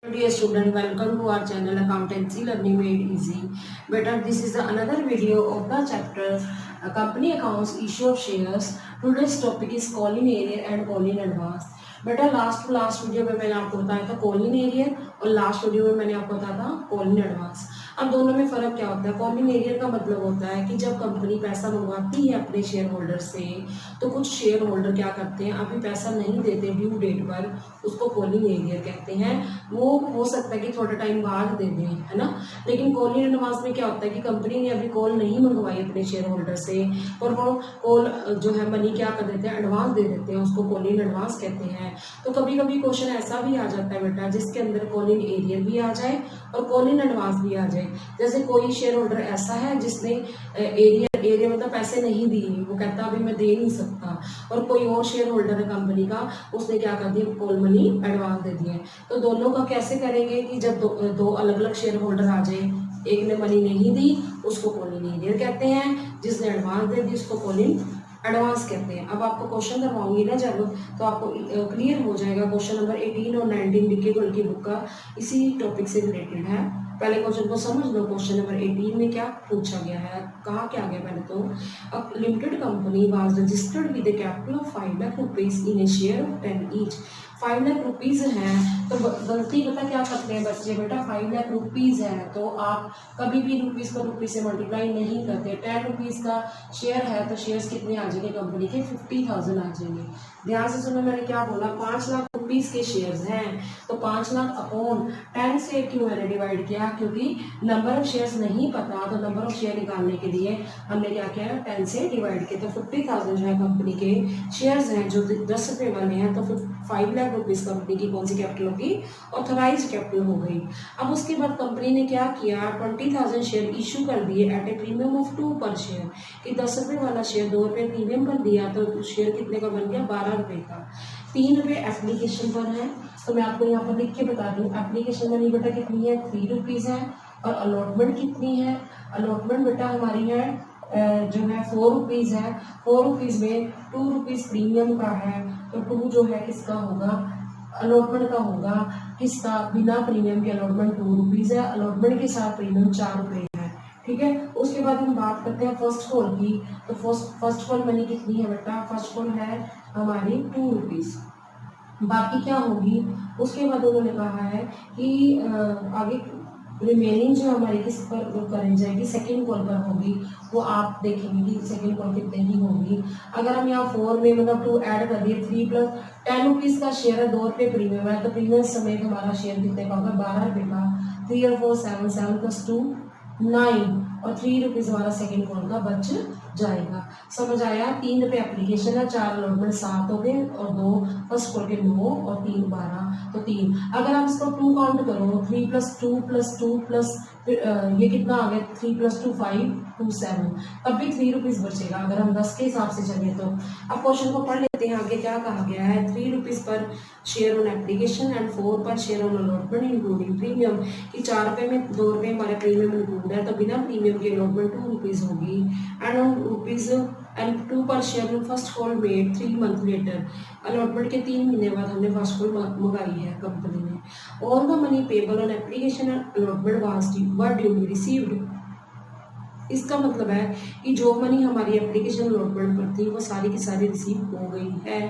Dear student, welcome to our channel Accountancy Learning Made Easy. Better, this is another video of the chapter Company Accounts, Issue of Shares. Today's topic is Call-in Arrear and Call-in Advance. बेटा last video में मैंने आपको बताया था कॉल-इन arrear और last video में मैंने आपको बताया था कॉल-इन एडवांस। अब दोनों में फ़र्क क्या होता है? कॉल-इन एरियर का मतलब होता है कि जब कंपनी पैसा मंगवाती है अपने शेयर होल्डर से, तो कुछ शेयर होल्डर क्या करते हैं, अभी पैसा नहीं देते ड्यू डेट पर, उसको कॉल-इन एरियर कहते हैं। वो हो सकता है कि थोड़ा टाइम बाद दे दें, है ना। लेकिन कॉल-इन एडवांस में क्या होता है कि कंपनी ने अभी कॉल नहीं मंगवाई अपने शेयर होल्डर से और वो कॉल जो है मनी क्या कर देते हैं, एडवांस दे देते हैं, उसको कॉल-इन एडवांस कहते हैं। तो कभी कभी क्वेश्चन ऐसा भी आ जाता है बेटा जिसके अंदर कॉल-इन एरियर भी आ जाए और कॉल-इन एडवांस भी आ जाए। जैसे कोई शेयर होल्डर ऐसा है जिसने एरिया मतलब पैसे नहीं दिए, वो कहता अभी मैं दे नहीं सकता, और कोई और शेयर होल्डर है कंपनी का, उसने क्या कर दिया, कॉल मनी एडवांस दे दिया। तो दोनों का कैसे करेंगे कि जब दो अलग अलग शेयर होल्डर आ जाए, एक ने मनी नहीं दी उसको कॉल-इन एरियर कहते हैं, जिसने एडवांस दे दी उसको कॉल-इन एडवांस कहते हैं। अब आपको क्वेश्चन करवाऊंगी ना जब, तो आपको क्लियर हो जाएगा। क्वेश्चन नंबर 18 और 19 डिके गोल की बुक का इसी टॉपिक से रिलेटेड है। पहले क्वेश्चन को समझ लो। क्वेश्चन नंबर 18 में क्या पूछा गया है, कहाँ क्या गया पहले तो, a limited company was registered with A capital of 5 lakh rupees in A share of 10 each. 5 lakh rupees है तो गलती पता क्या करते हैं बच्चे, बेटा 5 लाख रुपीज है तो आप कभी भी रुपीज को रुपीज से मल्टीप्लाई नहीं करते। 10 रुपीज का शेयर है तो शेयर्स कितने आ जाएंगे कंपनी के, 50,000 आ जाएंगे। ध्यान से सुनो मैंने क्या बोला, 5 लाख रुपीज के शेयर्स हैं तो 5 लाख अपॉन 10 से क्यों मैंने डिवाइड किया, क्योंकि नंबर ऑफ शेयर्स नहीं पता, तो नंबर ऑफ शेयर निकालने के लिए हमने क्या किया, 10 से डिवाइड किया। तो 50,000 जो है कंपनी के शेयर्स हैं जो 10 रुपये वाले हैं, तो 5 लाख रुपीज कंपनी की कौन सी कैपिटल होगी, ऑथराइज्ड कैपिटल हो गई। अब उसके बाद कंपनी ने क्या किया, 20,000 शेयर इशू कर दिए एट ए प्रीमियम ऑफ 2 पर शेयर, कि 10 रुपये वाला शेयर 2 रुपये प्रीमियम पर दिया तो शेयर कितने का बन गया, 12 रुपये का। 3 रुपये एप्लीकेशन पर है, तो मैं आपको यहाँ पर लिख के बता दूँ, एप्लीकेशन मनी बेटा कितनी है, 3 रुपीज़ है, और अलॉटमेंट कितनी है, अलॉटमेंट बेटा हमारी है जो है 4 रुपीज़ है। 4 रुपीज़ में 2 रुपीज़ प्रीमियम का है, तो 2 जो है किसका होगा, अलॉटमेंट का होगा, किसका, बिना प्रीमियम के अलॉटमेंट 2 रुपीज़ है, अलॉटमेंट के साथ प्रीमियम 4 रुपये है। ठीक है, उसके बाद हम बात करते हैं फर्स्ट कॉल की। तो फर्स्ट कॉल मनी कितनी है बेटा, फर्स्ट कॉल है हमारी 2 रुपीज़। बाकी क्या होगी, उसके बाद उन्होंने कहा है कि आगे रिमेनिंग जो हमारी किस पर करी जाएगी, सेकंड कॉल पर होगी। वो आप देखेंगे कि सेकंड कॉल कितने की होगी। अगर हम यहाँ 4 में मतलब 2 ऐड कर दिए, 3 प्लस 10 रुपीज़ का शेयर है, 2 रुपये प्रीमियम है, तो प्रीमियम समेत हमारा शेयर कितने का होगा, 12 रुपये का। 3 और 4 7, 7 प्लस 2 9, और 3 रुपीज़ हमारा सेकंड कॉल का बच जाएगा। समझ आया। 3 रुपये एप्लीकेशन है, 4 अलॉटमेंट 7 हो गए, और 2 फर्स्ट कॉल के 9 और 3 12, तो 3। अगर आप इसको 2 काउंट करो, 3 प्लस 2 प्लस 2 प्लस ये कितना आ गया, 3 प्लस 2 5 2 7, तब भी 3 रुपीज़ बचेगा अगर हम 10 के हिसाब से चले तो। अब क्वेश्चन को पढ़ लेते हैं, आगे क्या कहा गया है। 3 रुपीज़ पर शेयर ऑन एप्लीकेशन एंड 4 पर share on allotment including premium, कि 4 रुपये में 2 रुपये हमारे प्रीमियम इंक्लूड है, तो बिना प्रीमियम के अलॉटमेंट 2 रुपीज़ होगी। एंड ऑन रुपीज़ एंड 2 पर share first call made 3 month later, allotment के 3 महीने बाद हमने फर्स्ट कॉल मंगाई है कंपनी ने। All the money payable on application and allotment were duly received. इसका मतलब है कि जो मनी हमारी एप्लीकेशन अलॉटमेंट पर थी वो सारी की सारी रिसीव हो गई है।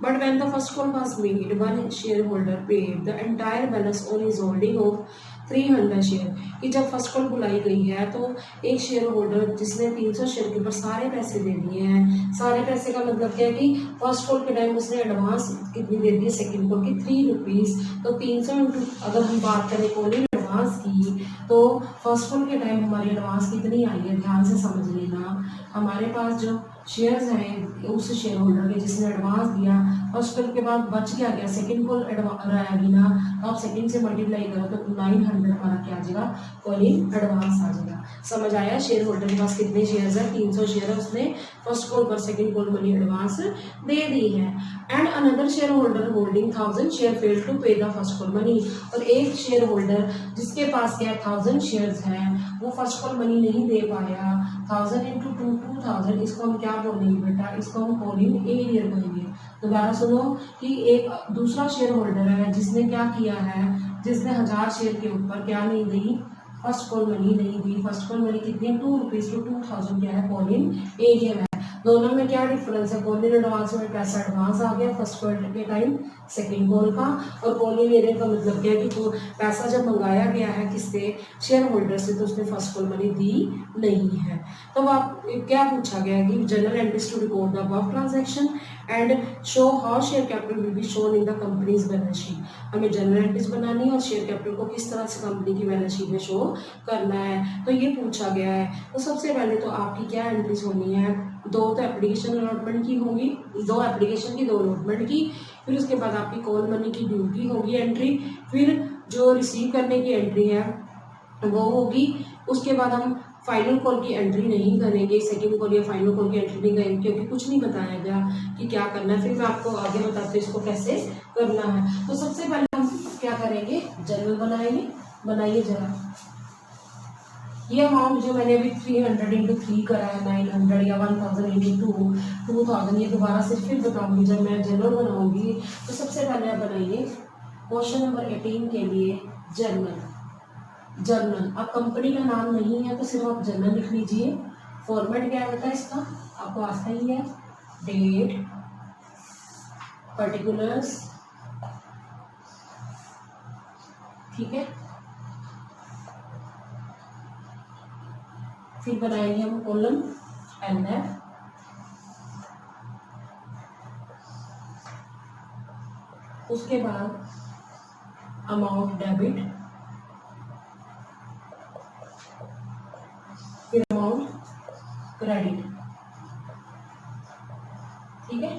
But when the first call was made, one share holder paid the entire balance on his holding of 300 share, कि जब फर्स्ट कॉल बुलाई गई है तो एक शेयर होल्डर जिसने 300 शेयर के ऊपर सारे पैसे दे दिए हैं। सारे पैसे का मतलब क्या है कि फर्स्ट कॉल के टाइम उसने एडवांस कितनी दे दी है, सेकंड कॉल की 3 रुपीज़। तो 300 इंटू, अगर हम बात करें कॉलिंग एडवांस की, तो फर्स्ट कॉल के टाइम हमारी एडवांस कितनी आई है, ध्यान से समझ लेना। हमारे पास जो शेयर्स हैं उस शेयर होल्डर के जिसने एडवांस दिया, फर्स्ट कॉल के बाद बच गया सेकंड कॉल रहेगी ना, तो आप सेकंड से मल्टीप्लाई करो तो 900 हमारा क्या आ जाएगा, कॉलिंग एडवांस आ जाएगा। समझ आया। शेयर होल्डर के पास कितने शेयर्स है, 300 शेयर है, उसने फर्स्ट कॉल पर सेकंड कॉल मनी एडवांस दे दी है। And another share holder holding 1000 share fail to pay the first call money, और एक शेयर होल्डर जिसके पास क्या 1000 शेयर्स हैं वो फर्स्ट कॉल मनी नहीं दे पाया। 1000 इंटू 2 2000, इसको हम क्या बोलेंगे बेटा, इसको हम कॉलिंग एरियर कहेंगे। दोबारा सुनो कि एक दूसरा शेयर होल्डर है जिसने क्या किया है, जिसने 1000 शेयर के ऊपर क्या नहीं दी, फर्स्ट कॉल मनी नहीं दी। फर्स्ट कॉल मनी कितनी, 2 रुपीज़ टू 2000 क्या है, कॉल इन एरियर है। दोनों में क्या डिफरेंस है, कॉल इन एडवांस में पैसा एडवांस आ गया फर्स्ट कॉल के टाइम सेकंड कॉल का, और कॉल इन एरियर का मतलब क्या है कि तो पैसा जब मंगाया गया है किससे, शेयर होल्डर से, तो उसने फर्स्ट कॉल मनी दी नहीं है। तो आप क्या पूछा गया है कि journal entries to record the above transaction and show how share capital will be shown in the company's balance sheet. हमें जनरल एंट्रीज बनानी है और शेयर कैपिटल को किस तरह से कंपनी की बैलेंस शीट में शो करना है, तो ये पूछा गया है। तो सबसे पहले तो आपकी क्या एंट्रीज होनी है, 2 तो एप्लीकेशन अलॉटमेंट की होंगी, 2 एप्लीकेशन की, 2 अलॉटमेंट की, फिर उसके बाद आपकी कॉल मनी की ड्यू की होगी एंट्री, फिर जो रिसीव करने की एंट्री है वो होगी। उसके बाद हम फाइनल कॉल की एंट्री नहीं करेंगे, सेकंड कॉल या फाइनल कॉल की एंट्री नहीं करेंगे क्योंकि कुछ नहीं बताया गया कि क्या करना है। फिर मैं आपको आगे बताती हूँ इसको कैसे करना है। तो सबसे पहले हम क्या करेंगे, जर्नल बनाएंगे। बनाइए जरा, ये अमाउंट जो मैंने अभी 300 इंटू 3 करा है, 900 या 1000 इंटू 2000, ये दोबारा से फिर बताऊंगी जब मैं जर्नल बनाऊंगी। तो सबसे पहले आप बनाइए क्वेश्चन नंबर 18 के लिए जर्नल। जर्नल, अब कंपनी का नाम नहीं है तो सिर्फ आप जर्नल लिख लीजिए। फॉर्मेट क्या होता है इसका, आपको आता ही है, डेट, पर्टिकुलर्स, ठीक है। फिर बनाएंगे हम कॉलम NF, उसके बाद अमाउंट डेबिट, फिर अमाउंट क्रेडिट, ठीक है।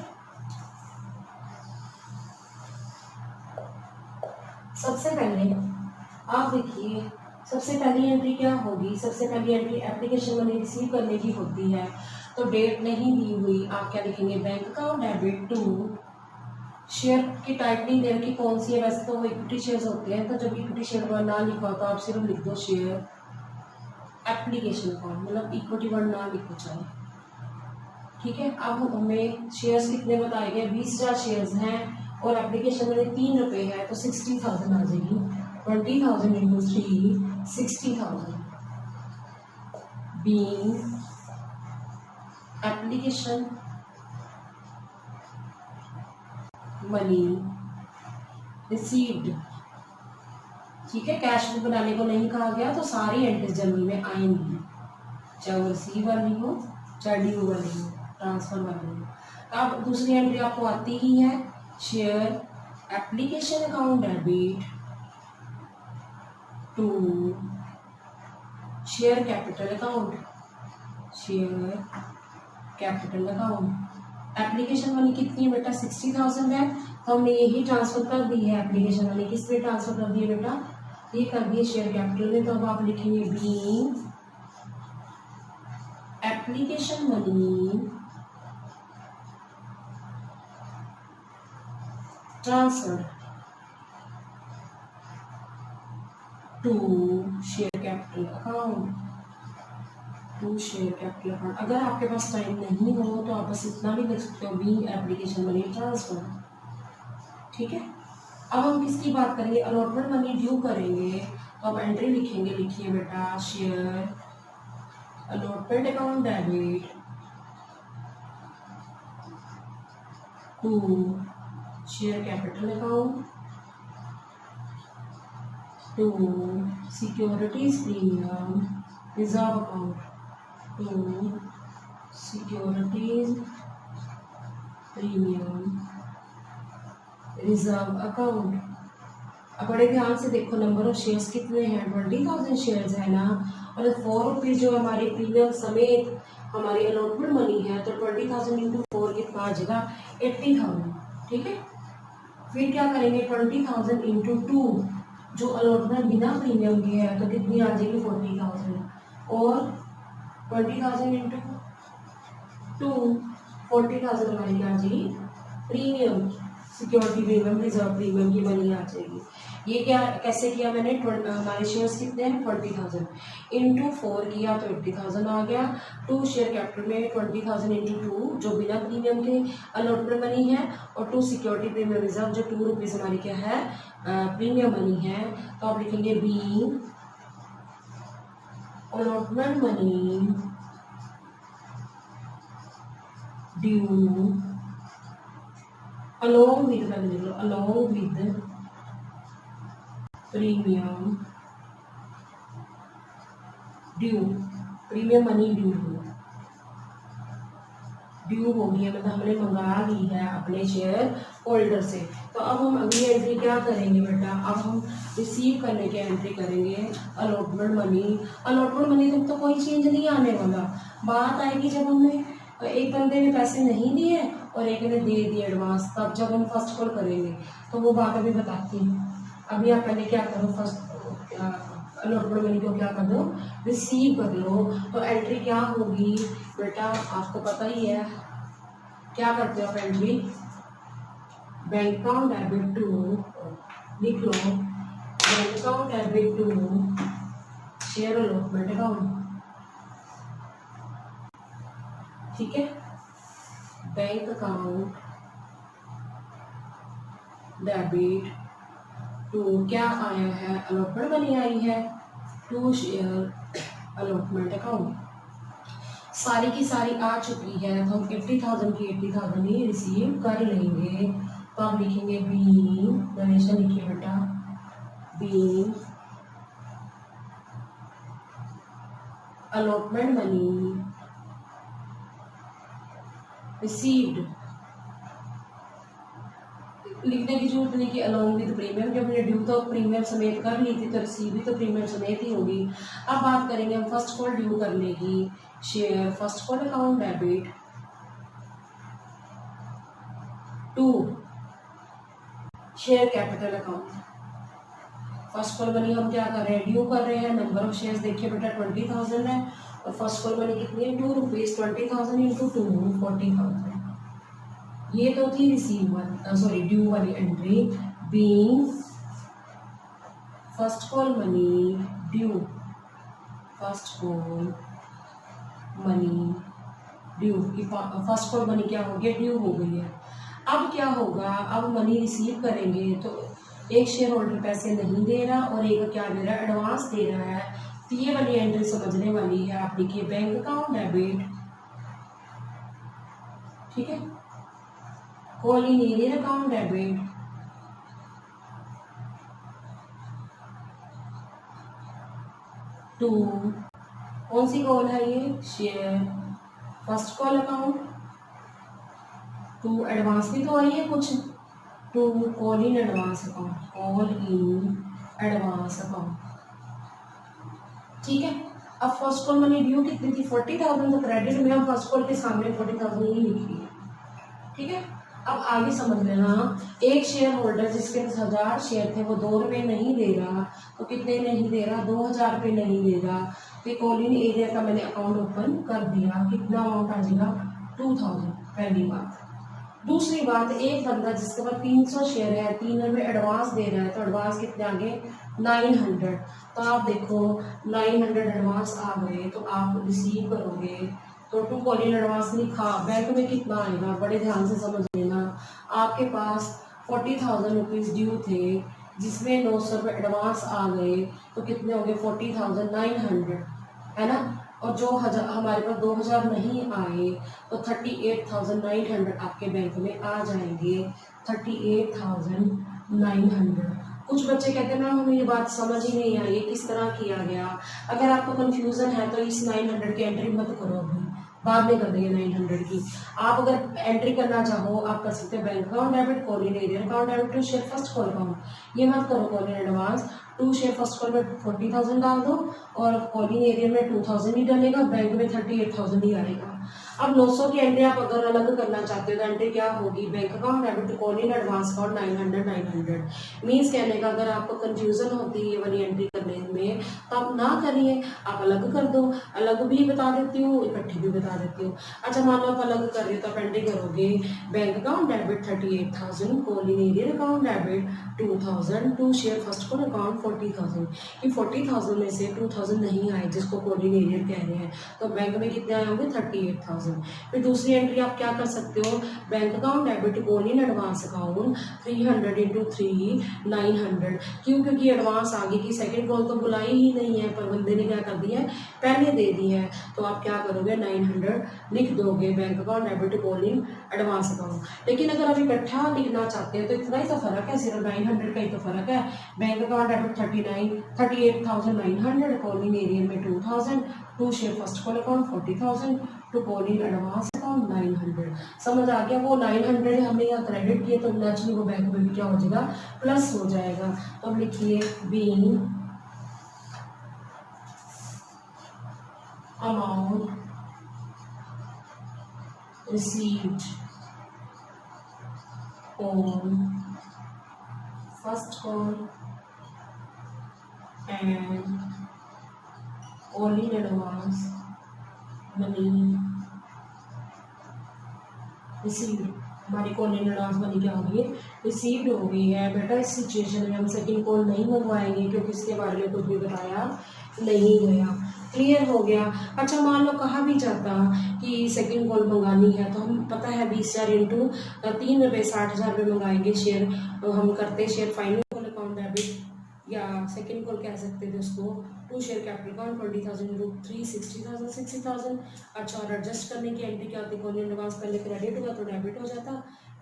सबसे पहले आप देखिए, सबसे पहली एंट्री क्या होगी, सबसे पहली एंट्री एप्लीकेशन मनी रिसीव करने की होती है। तो डेट नहीं दी हुई, आप क्या लिखेंगे, bank account debit to, share की टाइप नहीं दे रखी कौन सी है, वैसे तो वो इक्विटी शेयर्स होते हैं, तो जब इक्विटी शेयर वर्ड ना लिखा हो तो आप सिर्फ लिख दो शेयर एप्लीकेशन अकाउंट, मतलब इक्विटी वर्ड ना लिखो चाहे, ठीक है। अब हमें शेयर्स कितने बताए गए, 20,000 शेयर्स हैं और एप्लीकेशन में 3 रुपये है, तो 60,000 आ जाएगी। 20,000 into 3, 60,000 being application money received, ठीक है। कैश बुक बनाने को नहीं कहा गया, तो सारी एंट्रीज जर्नल में आएंगी, चाहे वो रिसीव वाली हो चाहे ड्यू वाली हो, ट्रांसफर वाली हो। अब दूसरी एंट्री आपको आती ही है, share application account debit to share capital account, share capital account. Application money कितनी है बेटा, 60,000 है, तो हमने यही ट्रांसफर कर दी है। एप्लीकेशन मनी किस पे ट्रांसफर कर दी है बेटा, ये कर दिए शेयर कैपिटल में। तो अब आप लिखेंगे being application money transfer to share capital account, to share capital account. अगर आपके पास टाइम नहीं हो तो आप बस इतना भी लिख सकते हो, बीइंग एप्लीकेशन मनी ट्रांसफर, ठीक है। अब हम किसकी बात करेंगे, अलॉटमेंट मनी ड्यू करेंगे, तो अब एंट्री लिखेंगे, लिखिए बेटा share allotment account debit to share capital account to securities premium reserve account, to securities premium reserve account. अब बड़े ध्यान से देखो, नंबर ऑफ शेयर्स कितने हैं, 20,000 शेयर्स है ना, और 4 रुपीज़ जो हमारी प्रीमियम समेत हमारी अलॉटमेंट मनी है, तो 20,000 इंटू 4 कितना आ जाएगा, 80,000, ठीक है। फिर क्या करेंगे, 20,000 इंटू 2 जो अलॉटमेंट बिना प्रीमियम की है, तो कितनी आ जाएगी, 40,000, और 20,000 इंटू 2 40,000 हमारी क्या आ जाएगी, premium security premium reserve premium की मनी आ जाएगी। ये क्या कैसे किया मैंने, हमारे शेयर्स कितने हैं, 20,000 इंटू 4 किया तो 80,000 आ गया। 2 शेयर कैपिटल में 20,000 इंटू 2 जो बिना प्रीमियम के अलॉटमेंट मनी है, और 2 सिक्योरिटी प्रीमियम रिजर्व जो 2 रुपीज़ हमारी क्या है, प्रीमियम मनी है, तो आप लिखेंगे being allotment money due along with, पहले देख लो, along with premium due, premium money due हो गई है, मतलब हमने मंगा ली है अपने शेयर होल्डर से। तो अब हम अगली एंट्री क्या करेंगे बेटा, अब हम रिसीव करने की एंट्री करेंगे अलॉटमेंट मनी तो कोई चेंज नहीं आने वाला। बात आएगी जब हमने एक बंदे ने पैसे नहीं दिए और एक ने दे दिए एडवांस, तब जब हम फर्स्ट कॉल करेंगे तो वो बात अभी बताती हूँ। अभी आप पहले क्या करो, फर्स्ट अलॉटमेंट मनी को क्या कर दो, रिसीव कर लो। तो एंट्री क्या होगी बेटा, आपको पता ही है क्या करते हो आप entry, bank account debit to, लिख लो bank account debit to share allotment account, ठीक है। बैंक अकाउंट डेबिट टू क्या आया है, अलॉटमेंट मनी आई है, टू शेयर अलॉटमेंट अकाउंट। सारी की सारी आ चुकी है, तो हम 80,000 की 80,000 ही रिसीव कर लेंगे। तो आप लिखेंगे बीइंग, गणेशा लिखिए बेटा, बीइंग अलॉटमेंट मनी रिसीव्ड, लिखने की जरूरत नहीं कि अलॉन्ग विद प्रीमियम, जब हमने ड्यू तो प्रीमियम समेत कर ली थी, तो रिसीव भी तो प्रीमियम समेत ही होगी। अब बात करेंगे हम फर्स्ट कॉल ड्यू करने की, share first call account debit to share capital account. First call money हम क्या कर रहे हैं, ड्यू कर रहे हैं, नंबर ऑफ शेयर्स देखिए बेटा 20,000 है, और फर्स्ट कॉल मनी कितनी है, ₹2, 20,000 इंटू 2 40,000। ये तो थी रिसीव सॉरी ड्यू वाली entry, being first call money due, first call money due की फर्स्ट कॉल मनी क्या हो गया, ड्यू हो गई है। अब क्या होगा, अब मनी रिसीव करेंगे तो एक शेयर होल्डर पैसे नहीं दे रहा और एक क्या दे रहा है, एडवांस दे रहा है। तो ये वाली एंट्री समझने वाली है, आप लिखिए बैंक अकाउंट डेबिट, ठीक है, calling arrear account debit to, कौन सी कॉल है ये, share first call account to, advance भी तो आई है कुछ, to call in advance account, call in advance account, ठीक है। अब फर्स्ट कॉल मनी ड्यू कितनी थी, 40,000, तो क्रेडिट में हम फर्स्ट कॉल के सामने 40,000 ही लिखी है, ठीक है। अब आगे समझ लेना, एक शेयर होल्डर जिसके 1000 शेयर थे वो ₹2 नहीं दे रहा, तो कितने नहीं दे रहा, 2,000 रुपये नहीं दे रहा। तो कॉलिन एरिया का मैंने अकाउंट ओपन कर दिया, कितना अमाउंट आ जाएगा, 2,000, पहली बात। दूसरी बात, एक बंदा जिसके पास 300 शेयर है, 3 में एडवांस दे रहा है, तो एडवांस कितने आ गए, 900। तो आप देखो 900 एडवांस आ गए, तो आप रिसीव करोगे, तो टू कॉलिन एडवांस लिखा, बैंक में कितना आएगा, बड़े ध्यान से समझ लेना। आपके पास 40,000 रुपीज़ ड्यू थे, जिसमें 900 रुपये एडवांस आ गए, तो कितने हो गए, 40,900, है ना। और जो हमारे पास 2,000 नहीं आए, तो 38,900 आपके बैंक में आ जाएंगे, 38,900। कुछ बच्चे कहते हैं मैम हमें ये बात समझ ही नहीं आई, ये किस तरह किया गया। अगर आपको कंफ्यूजन है तो इस 900 की एंट्री मत करो, अभी बाद में कर देंगे 900 की। आप अगर एंट्री करना चाहो आप कर सकते हो bank account debit, calls in arrear account debit to share first call account, ये मत करो calls in advance. To share first call में 40,000 डाल दो और कॉलिन एरियर में 2,000 ही डलेगा, बैंक में 38,000 ही आएगा। अब 900 की एंट्री आप अगर अलग करना चाहते हो तो एंट्री क्या होगी, bank account debit to calls in advance account 900 means कहने का अगर आपको कंफ्यूजन होती है ये वाली एंट्री करने में तो आप ना करिए, आप अलग कर दो। अलग भी बता देती हूँ, इकट्ठी भी बता देती हूँ। अच्छा मान लो आप अलग कर रहे हो तो आप एंट्री करोगे bank account debit 38,000, call in arrear account debit 2,000, to share first call account 40,000। कि 40,000 में से 2,000 नहीं आए जिसको कॉलिन एरियर कह रहे हैं, तो बैंक में कितने आए होंगे, 38,000। फिर दूसरी एंट्री आप क्या कर सकते हो, bank account debit call in advance account 300 into 3 900। क्यों, क्योंकि एडवांस आगे की सेकंड कॉल तो बुलाई ही नहीं है, पर बंदे ने क्या कर दिया है, पहले दे दी है। तो आप क्या करोगे, 900 लिख दोगे bank account debit call in advance account. लेकिन अगर आप इकट्ठा लिखना चाहते हैं तो इतना ही तो फर्क है, सिर्फ 900 का ही तो फर्क है। Bank account debit 38,900, calling arrear में 2000, to share first call account 40,000, to calling advance account 900। समझ आ गया, वो 900 हमने यहाँ क्रेडिट किए तो नेचुरली वो बैंक में भी क्या हो जाएगा, प्लस हो जाएगा। तो अब लिखिए being amount received on first call and all in advance money received। हमारी कॉल इन एडवांस मनी क्या होगी, रिसीव्ड हो गई है। बेटा इस सिचुएशन में हम सेकंड कॉल नहीं मंगवाएंगे क्योंकि इसके बारे में कुछ भी बताया नहीं गया। क्लियर हो गया। अच्छा मान लो कहा भी जाता कि सेकंड कॉल मंगानी है तो हम पता है 20,000 इंटू 3 रुपये 60,000 रुपये मंगाएंगे शेयर, तो हम करते share final call account debit या सेकंड कॉल कह सकते थे उसको, to share capital account 20,000 into 3 60,000 60,000। अच्छा, और एडजस्ट करने की एंट्री क्या होती है, कॉल इन एडवांस पहले क्रेडिट हुआ तो डेबिट हो जाता,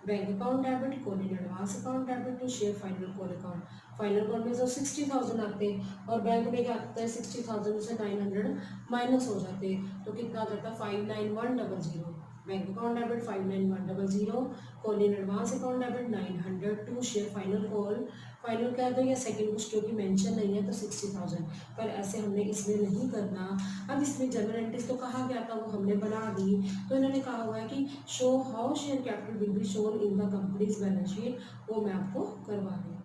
bank account debit, call in advance account debit, to share final call account. Final call में तो 60,000 आते और बैंक में क्या आता है 60,000 से 900 माइनस हो जाते, तो कितना आ जाता 59100। Bank account debit 59100, call in advance account debit 900, to share final call, final क्या दो या सेकंड कुछ क्योंकि मेंशन नहीं है तो 60,000। पर ऐसे हमने इसमें नहीं करना। अब इसमें जनरल एंट्रीज तो कहा गया था वो हमने बना दी, तो इन्होंने कहा हुआ है कि show how share capital will be shown in the company's balance sheet, वो मैं आपको करवा रही हूँ।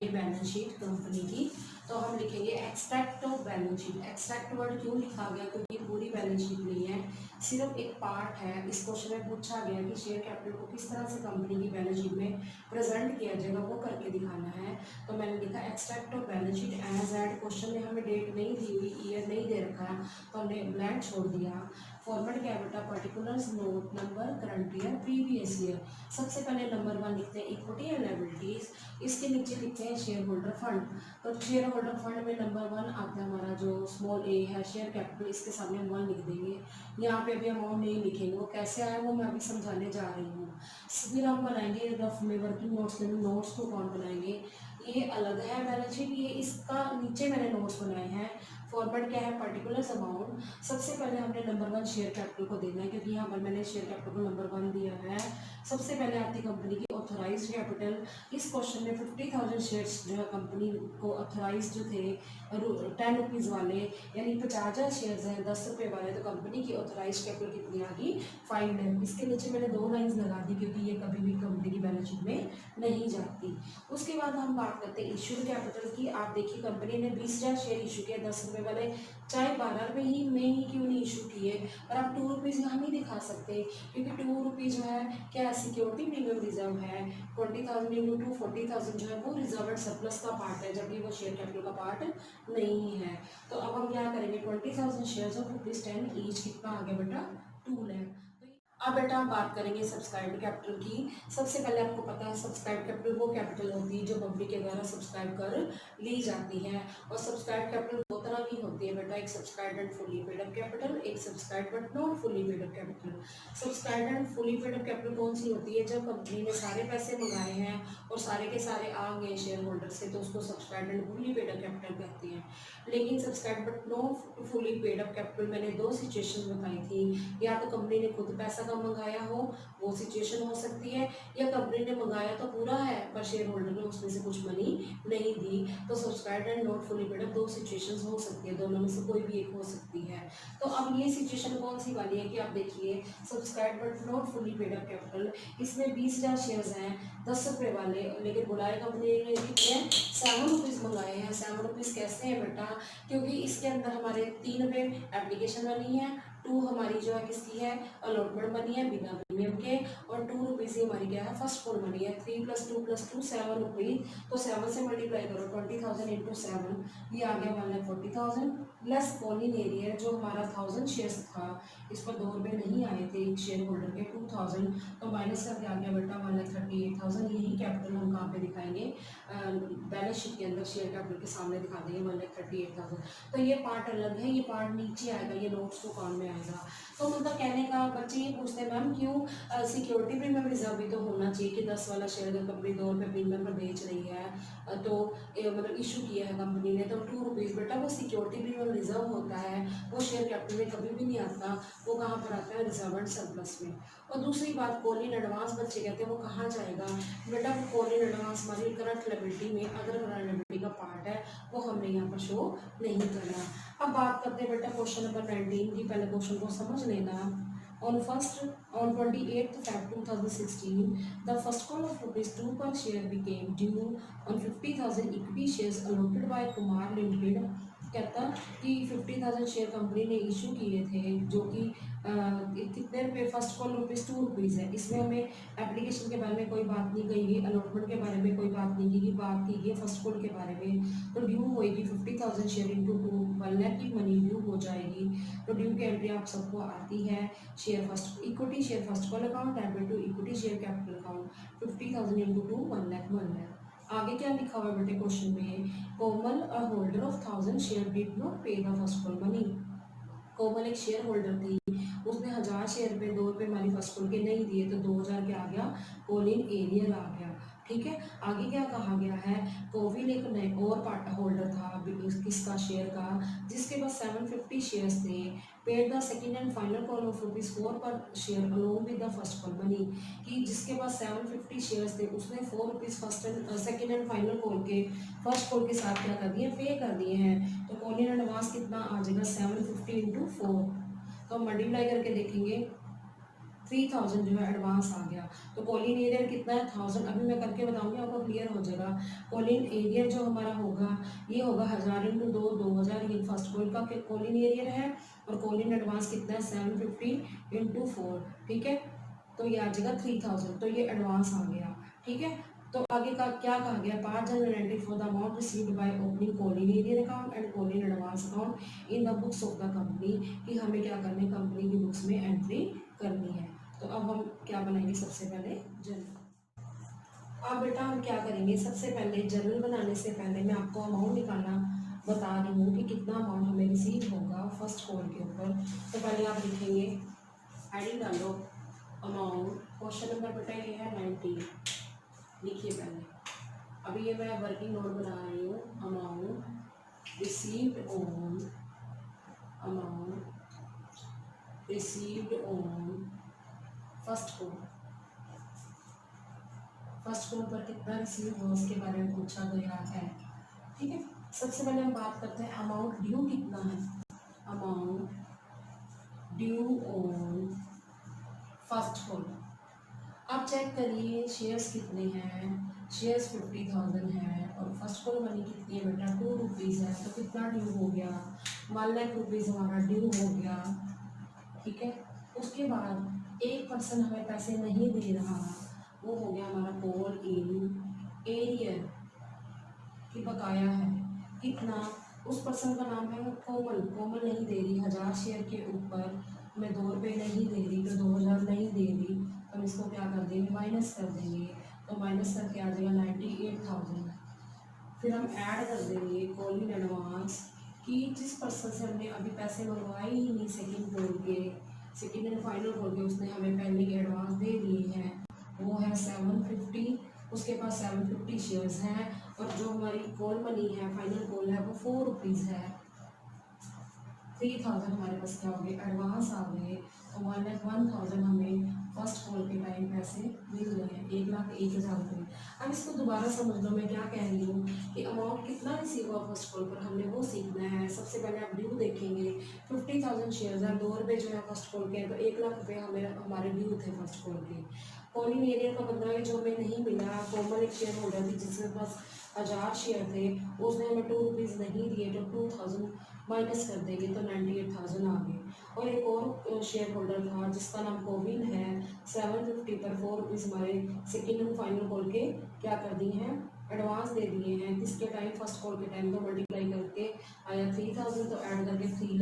बैलेंस शीट कंपनी की, तो हम लिखेंगे extract of balance sheet. Extract word क्यों लिखा गया, क्योंकि पूरी बैलेंस शीट नहीं है, सिर्फ एक पार्ट है। इस क्वेश्चन में पूछा गया कि शेयर कैपिटल को किस तरह से कंपनी की बैलेंस शीट में प्रेजेंट किया जाएगा, वो करके दिखाना है। तो मैंने लिखा extract of balance sheet as at, question में हमें डेट नहीं दी हुई, ईयर नहीं दे रखा, तो हमने ब्लैंक छोड़ दिया। फॉर्मेट क्या है बेटा, particulars, note number, current year, previous year. सबसे पहले नंबर 1 लिखते हैं इक्विटी एंड लायबिलिटीज, इसके नीचे लिखते हैं शेयर होल्डर फंड। तो शेयर होल्डर फंड में नंबर 1 आता है हमारा जो स्मॉल ए है शेयर कैपिटल, इसके सामने हम 1 लिख देंगे। यहाँ पे अभी अमाउंट नहीं लिखेंगे, वो कैसे आया वो मैं अभी समझाने जा रही हूँ। फिर हम बनाएंगे रफ में वर्किंग नोट्स में, नोट्स को कौन बनाएंगे, ये अलग है बैलेंस शीट, ये इसका नीचे मैंने नोट्स बनाए हैं। फॉर्मेट क्या है, पर्टिकुलर्स अमाउंट। सबसे पहले हमने नंबर 1 शेयर कैपिटल को देना है, क्योंकि यहाँ पर मैंने शेयर कैपिटल को नंबर 1 दिया है। सबसे पहले आती कंपनी की ऑथराइज्ड कैपिटल। इस क्वेश्चन में 50,000 शेयर्स जो है कंपनी को ऑथराइज जो थे 10 रुपीज़ वाले, यानी 50,000 शेयर्स हैं 10 रुपये वाले, तो कंपनी की ऑथराइज कैपिटल कितनी आ गई 5 लाख। इसके नीचे मैंने 2 लाइन्स लगा दी क्योंकि ये कभी भी कंपनी की बैलेंस शीट में नहीं जाती। उसके बाद हम बात करते हैं इशूड कैपिटल की। आप देखिए कंपनी ने 20,000 शेयर इशू किए 10 रुपये वाले, चाहे 12 रुपये ही में ही क्यों नहीं इशू किए, और आप 2 रुपीज़ यहाँ नहीं दिखा सकते क्योंकि 2 रुपीज़ जो है क्या सिक्योरिटी प्रीमियम रिजर्व है। 20,000 इंटू 2 40,000 जो है वो रिजर्व सरप्लस का पार्ट है, जबकि वो शेयर कैपिटल का पार्ट नहीं है। तो अब हम क्या करेंगे, 20,000 शेयर्स ऑफ ₹10 ईच, कितना आ गया बेटा 2 लाख। अब बेटा हम बात करेंगे सब्सक्राइब कैपिटल की। सबसे पहले आपको पता है सब्सक्राइब कैपिटल वो कैपिटल होती है जो कंपनी के द्वारा सब्सक्राइब कर ली जाती है, और सब्सक्राइब कैपिटल 2 तरह की होती है बेटा, एक subscribe and fully paid up capital, एक subscribe but not fully paid up capital. Subscribe and fully paid up capital कौन सी होती है, जब कंपनी ने सारे पैसे मंगाए हैं और सारे के सारे आ गए शेयर होल्डर से, तो उसको subscribe and fully paid up capital कहते हैं। लेकिन subscribe but not fully paid up capital मैंने 2 सिचुएशन बताई थी, या तो कंपनी ने खुद पैसा मंगाया हो वो सिचुएशन हो सकती है, या कंपनी ने मंगाया तो पूरा है पर शेयर होल्डर ने उसमें से कुछ मनी नहीं दी, तो subscribe and not fully paid up 2 situations हो सकती है, दोनों में से कोई भी एक हो सकती है। तो अब ये सिचुएशन कौन सी वाली है कि आप देखिए subscribe but not fully paid up capital, इसमें 20,000 शेयर्स हैं 10 रुपये वाले, लेकिन बुलाए कंपनी ने कितने 7 रुपीज़ मंगाए हैं। 7 रुपीज़ कैसे हैं बेटा, क्योंकि इसके अंदर हमारे 3 रुपये एप्लीकेशन वाली है, 2 हमारी जो है किसकी है, अलॉटमेंट मनी है बिना प्रीमियम के, और 2 रुपीज़ ही हमारी क्या है, फर्स्ट कॉल मनी है। 3 + 2 + 2 7 रुपीज़, तो 7 से मल्टीप्लाई करो, 20,000 × 7, ये आ गया 1,40,000 प्लस कॉलिंग एरियर जो हमारा 1000 शेयर्स था, इस पर 2 रुपये नहीं आए थे एक शेयर होल्डर के, 2000, तो माइनस करके आ गया बेटा 1,38,000। यही कैपिटल हम कहाँ पे दिखाएंगे, बैलेंस शीट के अंदर शेयर कैपिटल के सामने दिखा देंगे 1,38,000। तो ये पार्ट अलग है, ये पार्ट नीचे आएगा, ये नोट्स को काम में आएगा। तो मतलब कहने का बच्चे ये पूछते हैं मैम क्यों सिक्योरिटी प्रीमियम रिजर्व भी तो होना चाहिए कि 10 वाला शेयर अगर कंपनी 2 रुपये प्रीमियम पर बेच रही है तो मतलब इशू किया है कंपनी ने तो 2 रुपीज़, बेटा वो सिक्योरिटी प्रीमियम रिजर्व होता है, वो शेयर कैपिटल में कभी भी नहीं आता, वो कहाँ पर आता है, रिजर्व एंड सरप्लस में। और दूसरी बात कॉल इन एडवांस बच्चे कहते हैं वो कहाँ जाएगा, बेटा वो कॉल इन एडवांस हमारी करंट लायबिलिटी में अदर करंट लायबिलिटी का पार्ट है, वो हमने यहाँ पर शो नहीं करना। अब बात करते हैं बेटा क्वेश्चन नंबर 19 की, पहले क्वेश्चन को समझ लेना। On 28th Feb 2016, the first call of ₹2 per share became due on 50,000 equity shares allotted by Kumar Limited। कहता कि 50,000 शेयर कंपनी ने इशू किए थे जो कि कितने रुपये, फर्स्ट कॉल ₹2 है। इसमें हमें एप्लीकेशन के बारे में कोई बात नहीं कही गई, अलॉटमेंट के बारे में कोई बात नहीं की गई, बात की गई फर्स्ट कॉल के बारे में। तो ड्यू होएगी 50,000 शेयर इंटू 2, 1 लाख की मनी ड्यू हो जाएगी। तो ड्यू की एंट्री आप सबको आती है, share first equity share first call account debit to equity share capital account 50,000 into 2, 1 lakh 1 lakh. आगे क्या लिखा हुआ है बेटे क्वेश्चन में, Komal a holder of 1000 share did not pay the first call money. Komal एक शेयर होल्डर थी, उसने 1000 शेयर पे 2 रुपये हमारी फर्स्ट कॉल के नहीं दिए, तो 2000 क्या आ गया, कॉलिंग एरियर आ गया। ठीक है, आगे क्या कहा गया है, कोविल एक नए और पार्ट होल्डर था किसका, शेयर का, जिसके पास 750 शेयर्स थे, paid the second and final call of ₹4 पर share along with the first call money, कि जिसके पास 750 शेयर्स थे उसने ₹4 first and second and final call के फर्स्ट कॉल के साथ क्या कर दिए, पे कर दिए हैं। तो कॉलिंग एडवांस कितना आ जाएगा, 750 इंटू 4, तो हम मल्टीप्लाई करके देखेंगे 3000 जो है एडवांस आ गया। तो कॉलिंग एरियर कितना है, 1000, अभी मैं करके बताऊंगी आपको क्लियर हो जाएगा। कॉलिंग एरियर जो हमारा होगा ये होगा 1000 इंटू 2, 2000, ये फर्स्ट कॉल का कॉलिंग एरियर है, और कॉलिंग एडवांस कितना है 750 इंटू 4। ठीक है, तो ये आ जाएगा 3000, तो ये एडवांस आ गया। ठीक है, तो आगे का क्या कहा गया, part general entry for the amount received by opening calling arrear account and calling advance account in the books of the company, कि हमें क्या करना है, कंपनी की बुक्स में एंट्री करनी है। तो अब हम क्या बनाएंगे, सबसे पहले जर्नल। अब बेटा हम क्या करेंगे, सबसे पहले जर्नल बनाने से पहले मैं आपको अमाउंट निकालना बता रही हूँ कि कितना अमाउंट हमें रिसीव होगा फर्स्ट कॉल के ऊपर। तो पहले आप लिखेंगे, हेडिंग डालो अमाउंट, क्वेश्चन नंबर बेटा ये है 19, लिखिए पहले। अभी ये मैं वर्किंग नोट बना रही हूँ, amount received on first call. First call पर कितना रिसीव हुआ उसके बारे में पूछा गया है। ठीक है, सबसे पहले हम बात करते हैं अमाउंट ड्यू कितना है, amount due on first call. आप चेक करिए शेयर्स कितने हैं, शेयर्स 50,000 है और फर्स्ट कॉल मनी कितनी है बेटा, ₹2 है, तो कितना ड्यू हो गया, 1 लाख रुपीज़ हमारा ड्यू हो गया। ठीक है, उसके बाद एक पर्सन हमें पैसे नहीं दे रहा, वो हो गया हमारा कॉल इन एरियर की बकाया है, कितना, उस पर्सन का नाम है कोमल, कोमल नहीं दे रही 1000 शेयर के ऊपर हमें 2 रुपये नहीं दे रही, तो 2000 नहीं दे रही, तो हम इसको क्या कर देंगे, माइनस कर देंगे, तो माइनस करके आ जाएगा 98,000। फिर हम ऐड कर देंगे कॉल इन एडवांस, कि जिस पर्सन से हमने अभी पैसे मंगवाए ही नहीं सेकंड कॉल के, सेकंड एंड फाइनल कॉल के, उसने हमें पहले के एडवांस दे दिए हैं, वो है 750, उसके पास 750 शेयर्स हैं, और जो हमारी कॉल मनी है फाइनल कॉल है वो ₹4 है। 3000 हमारे पास क्या हो गए, एडवांस आ गए, और 1,01,000 हमें फर्स्ट कॉल के टाइम पैसे मिल गए हैं, 1,01,000 रुपये। अब इसको दोबारा समझ लो मैं क्या कह रही हूँ, कि अमाउंट कितना रिसीव हुआ फर्स्ट कॉल पर हमने वो सीखना है। सबसे पहले आप ड्यू देखेंगे, 50,000 शेयर्स हैं, 2 रुपये जो है फर्स्ट कॉल के हैं, तो 1,00,000 रुपये हमारे ड्यू थे फर्स्ट कॉल के। कॉलिंग एरिया का बदला जो हमें नहीं मिला, कोमल एक शेयर होल्डर थी जिसके पास 1000 शेयर थे, उसने हमें 2 रुपीज़ नहीं दिए तो 2000 माइनस कर देंगे तो 98,000 आ गए। और एक और शेयर होल्डर था जिसका नाम कोविन है, 750 पर 4 रुपीज़ हमारे सेकेंड एंड फाइनल कॉल के क्या कर दिए हैं, एडवांस दे दिए हैं। किसके टाइम, फर्स्ट कॉल के टाइम। तो मल्टीप्लाई करके आया 3000, तो ऐड करके 3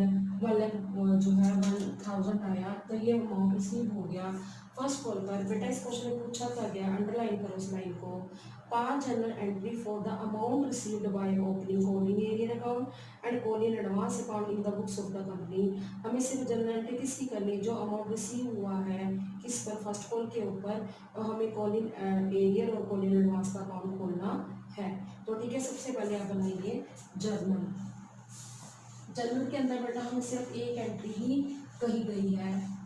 जो है 1000 आया। तो ये अमाउंट रिसीव हो गया फर्स्ट कॉल पर। बेटा इस क्वेश्चन में पूछा क्या गया, अंडरलाइन करो इस लाइन को। Pass general entry for the amount received by opening calling arrear account and calling advance account in the books of the company. हमें सिर्फ जनरल एंट्री किसकी करनी है, जो अमाउंट रिसीव हुआ है किस पर, फर्स्ट कॉल के ऊपर, और हमें कॉलिंग एरियर और कॉलिंग एडवांस का अकाउंट खोलना है। तो ठीक है, सबसे पहले आप बनाइए जर्नल। जर्नल के अंदर बेटा हमें सिर्फ एक एंट्री ही कही गई है,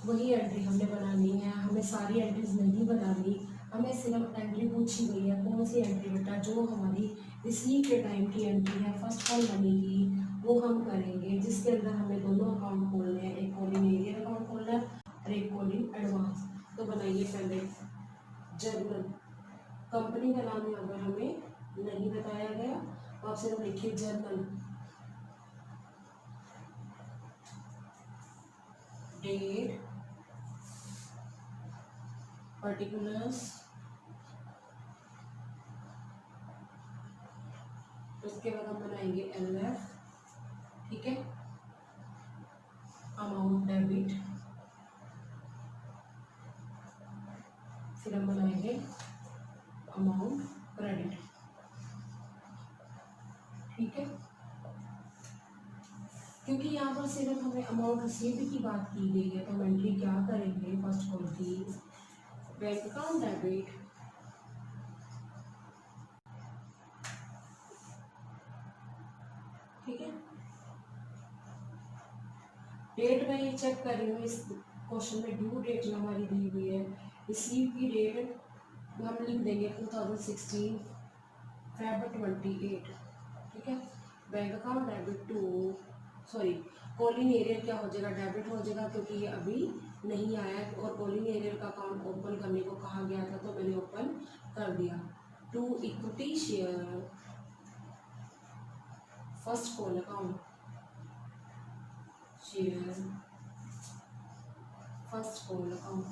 वही एंट्री हमने बनानी है, हमें सारी एंट्रीज नहीं बनानी। हमें सिर्फ एंट्री पूछी गई है, कौन सी एंट्री बेटा, जो हमारी रिसीव के टाइम की एंट्री है फर्स्ट कॉल मनी की, वो हम करेंगे, जिसके अंदर हमें दोनों अकाउंट खोलने हैं, एक कॉलिंग एरियर अकाउंट खोलना है और एक कॉलिंग एडवांस। तो बनाइए पहले जर्नल। कंपनी का नाम यहाँ पर हमें नहीं बताया गया, तो आप सिर्फ लिखिए जर्नल। डेट, पर्टिकुलर्स, उसके बाद हम बनाएंगे LF, ठीक है, अमाउंट डेबिट, फिर हम बनाएंगे अमाउंट क्रेडिट, ठीक है। क्योंकि यहाँ पर सिर्फ हमें अमाउंट रिसीव्ड की बात की गई है, तो हम एंट्री क्या करेंगे फर्स्ट कॉल की, बैंक अकाउंट डेबिट, ठीक है। डेट में ये चेक कर रही हूँ, इस क्वेश्चन में ड्यू डेट जो हमारी दी हुई है, रिसीव की डेट हम लिख देंगे 2016 Feb 28, ठीक है। Bank account debit to, sorry, calling arrear क्या हो जाएगा, डेबिट हो जाएगा, क्योंकि ये अभी नहीं आया है और कॉलिंग एरियर का अकाउंट ओपन करने को कहा गया था, तो मैंने ओपन कर दिया। To equity share first call account, share first call account,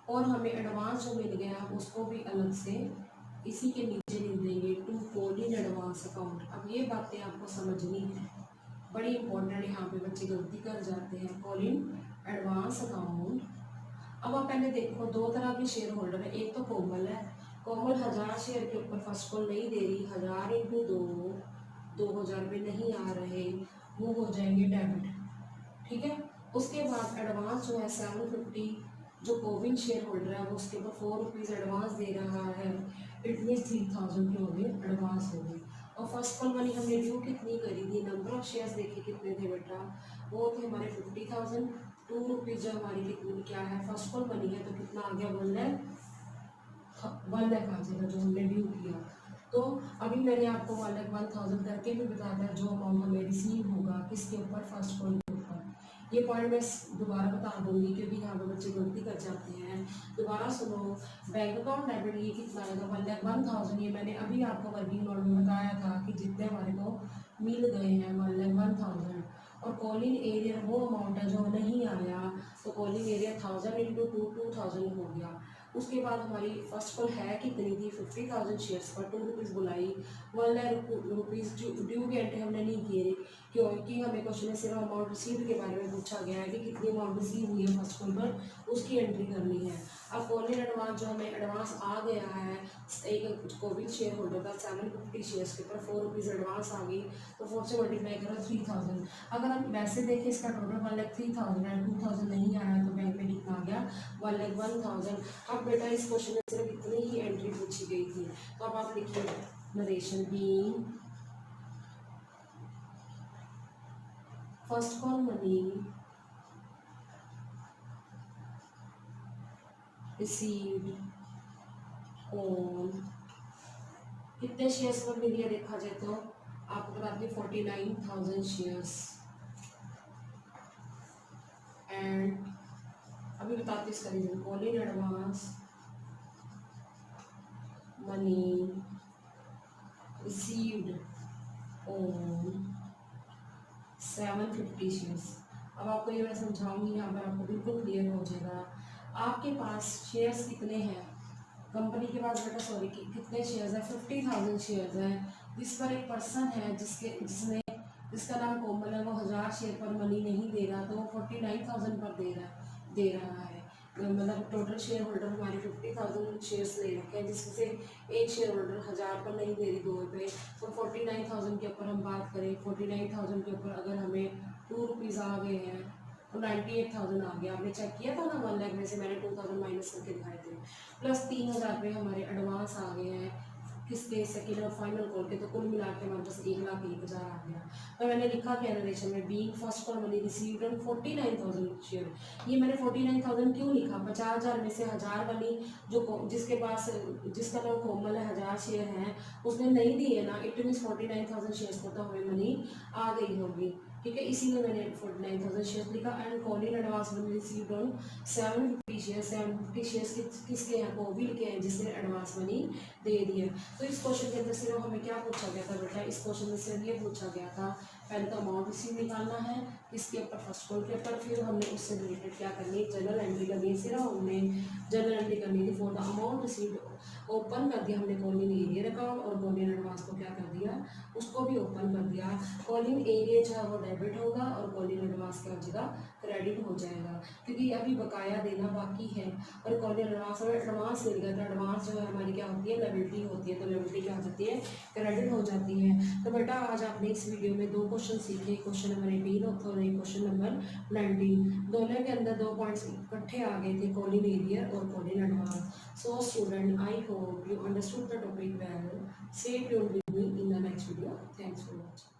और हमें एडवांस जो मिल गया उसको भी अलग से इसी के नीचे लिख देंगे, टू कॉलिंग एडवांस अकाउंट। अब ये बातें आपको समझनी है, बड़ी इंपॉर्टेंट, यहाँ पे बच्चे गलती कर जाते हैं। कॉलिंग एडवांस अकाउंट, अब आप पहले देखो दो तरह के शेयर होल्डर है, एक तो कोमल है, कोमल 1000 शेयर के ऊपर फर्स्ट कॉल नहीं दे रही, 1000 इंटू 2000 रुपये नहीं आ रहे, वो हो जाएंगे डेबिट, ठीक है। उसके बाद एडवांस जो है 750, जो कोविन शेयर होल्डर है वो उसके ऊपर 4 रुपीज़ एडवांस दे रहा है, इट मीन 3000 के हो गए, एडवांस हो गए। और फर्स्ट कॉल मनी हमने ड्यू कितनी करी थी, नंबर ऑफ शेयर्स देखे कितने थे बेटा, वो थे हमारे 50,000, 2 रुपीज़ जो हमारी कितनी क्या है फर्स्ट कॉल मनी है, तो कितना आ गया 1 लाख आ जाएगा जो हमने ड्यू किया। तो अभी मैंने आपको 1,01,000 करके भी बताया था, जो अमाउंट हमें रिसीव होगा किसके ऊपर, फर्स्ट कॉल के ऊपर। ये पॉइंट मैं दोबारा बता दूंगी क्योंकि यहाँ पे बच्चे गलती कर जाते हैं। दोबारा सुनो, बैंक अकाउंट डेबिट ये कितना आएगा, 1,01,000, ये मैंने अभी आपको वर्किंग नोट में बताया था कि जितने हमारे को मिल गए हैं 1,01,000। और कॉलिंग एरियर वो अमाउंट है जो नहीं आया, तो कॉलिंग एरिया 1000 इंटू 2,000 हो गया। उसके बाद हमारी फर्स्ट कॉल है कितनी थी, 50,000 शेयर्स पर 2 रुपीज़ बुलाई, 1,00,000 रुपीज़ ड्यू की एंट्री हमने नहीं किए, क्योंकि हमें क्वेश्चन में सिर्फ अमाउंट रिसीव के बारे में पूछा गया है कि कितनी अमाउंट रिसीव हुई है फर्स्ट कॉल पर, उसकी एंट्री करनी है। अब कॉलिंग एडवांस जो हमें एडवांस आ गया है, एक कोविड शेयर होल्डर का 750 शेयर्स के ऊपर 4 रुपीज़ एडवांस आ गई, तो 4 से मल्टीप्लाई करो 3000। अगर हम वैसे देखें इसका टोटल 1,03,000 है, 2000 नहीं आया, तो बैंक में कितना आ गया 1,01,000। अब बेटा इस क्वेश्चन में सिर्फ इतनी ही एंट्री पूछी गई थी, तो अब आप लिखिए narration being first call money received on, कितने शेयर्स पर मिली है देखा जाए तो आपको बता दें 49,000 शेयर्स, एंड अभी बताते हैं इसका reason. Call in advance money received on 750 shares. अब आपको ये मैं समझाऊंगी, यहाँ पर आपको बिल्कुल क्लियर हो जाएगा। आपके पास शेयर्स कितने हैं कंपनी के पास बेटा, सॉरी, कितने शेयर्स हैं? 50,000 शेयर्स हैं। जिस पर एक पर्सन है जिसका नाम कोमल है, वो 1000 शेयर पर मनी नहीं दे रहा, तो वो 49,000 पर दे रहा है। मतलब टोटल शेयर होल्डर हमारे 50,000 शेयर्स ले रखे हैं, जिसमें से एक शेयर होल्डर 1000 पर नहीं दे रही 2 रुपये। तो 49,000 के ऊपर हम बात करें, 49,000 के ऊपर अगर हमें 2 रुपीज़ आ गए हैं तो 98,000 आ गया। आपने चेक किया था ना 1 लाख में से मैंने 2,000 माइनस करके दिखाए थे। प्लस 3,000 रुपये हमारे एडवांस आ गए हैं किसके, सेकेंड और फाइनल कॉल के। तो कुल मिला के हमारे पास 1,01,000 आ गया। तो मैंने लिखा क्या नरेशन में, being first call money received on 49,000 share. ये मैंने 49,000 क्यों लिखा? 50,000 में से 1000 वाली जिसके पास जिसका नाम कोमल है 1000 शेयर हैं उसने नहीं दिए ना, इट मीन्स 49,000 शेयर्स को तो हमें मनी आ गई होगी। ठीक है, इसीलिए मैंने 49,000 शेयर्स लिखा। And call in advance money received on 750 share. 750 shares किसके हैं? कोविल के हैं, जिसने एडवांस मनी दे दी है। तो इस क्वेश्चन के अंदर सिर्फ हमें क्या पूछा गया था बेटा? इस क्वेश्चन में सिर्फ ये पूछा गया था, पहले तो अमाउंट रिसीव निकालना है किसके ऊपर, फर्स्ट कॉल के ऊपर। फिर हमने उससे रिलेटेड क्या करनी है, जनरल एंट्री करनी है। सिर्फ हमने जनरल एंट्री करनी थी for the amount received. Open कर दिया हमने कॉलिंग एरियर अकाउंट, और कॉलिंग एडवांस को क्या कर दिया, उसको भी ओपन कर दिया। कॉलिंग एरिया जो है वो डेबिट होगा और कॉलिंग एडवांस क्या हो जाएगा, क्रेडिट हो जाएगा, क्योंकि अभी बकाया देना बाकी है। और कॉलिंग एडवांस और एडवांस मिल गया, तो एडवांस जो है हमारी क्या होती है, लायबिलिटी होती है। तो लायबिलिटी क्या हो जाती है, क्रेडिट हो जाती है। तो बेटा आज आपने इस वीडियो में 2 क्वेश्चन सीखे, क्वेश्चन नंबर 18 और क्वेश्चन नंबर 19। दोनों के अंदर 2 पॉइंट्स इकट्ठे आ गए थे, कॉलिंग एरियर और calling advance. So student, I hope you understood the topic well. Stay tuned with me in the next video. Thanks for watching.